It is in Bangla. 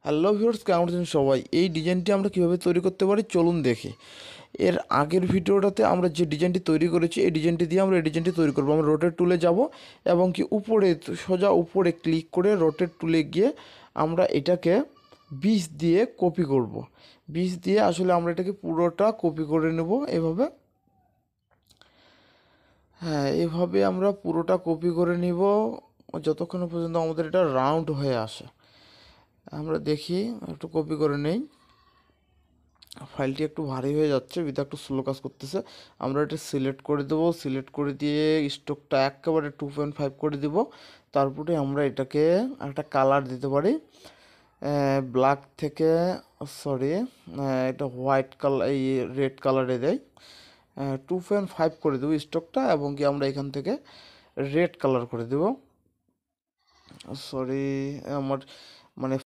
হ্যালো ভিউয়ার্স, কেমন আছেন সবাই? এই ডিজাইনটি আমরা কীভাবে তৈরি করতে পারি চলুন দেখি। এর আগের ভিডিওটাতে আমরা যে ডিজাইনটি তৈরি করেছি এই ডিজাইনটি দিয়ে আমরা এই ডিজাইনটি তৈরি করবো। আমরা রোটেট টুলে যাব এবং কি উপরে সোজা উপরে ক্লিক করে রোটেট টুলে গিয়ে আমরা এটাকে 20 দিয়ে কপি করব। 20 দিয়ে আসলে আমরা এটাকে পুরোটা কপি করে নেব এভাবে। হ্যাঁ, এভাবে আমরা পুরোটা কপি করে নিব যতক্ষণ পর্যন্ত আমাদের এটা রাউন্ড হয়ে আসে। আমরা দেখি, একটু কপি করে নেই। ফাইলটি একটু ভারী হয়ে যাচ্ছে, বিধা একটু স্লো কাজ করতেছে। আমরা এটা সিলেক্ট করে দেবো, সিলেক্ট করে দিয়ে স্ট্রোকটা একেবারে 2.5 করে দিব। তারপরে আমরা এটাকে একটা কালার দিতে পারি, ব্ল্যাক থেকে সরি এটা হোয়াইট কালার, এই রেড কালারে দেয়। 2.5 করে দেবো স্ট্রোকটা, এবং কি আমরা এখান থেকে রেড কালার করে দেব। সরি, আমার মানে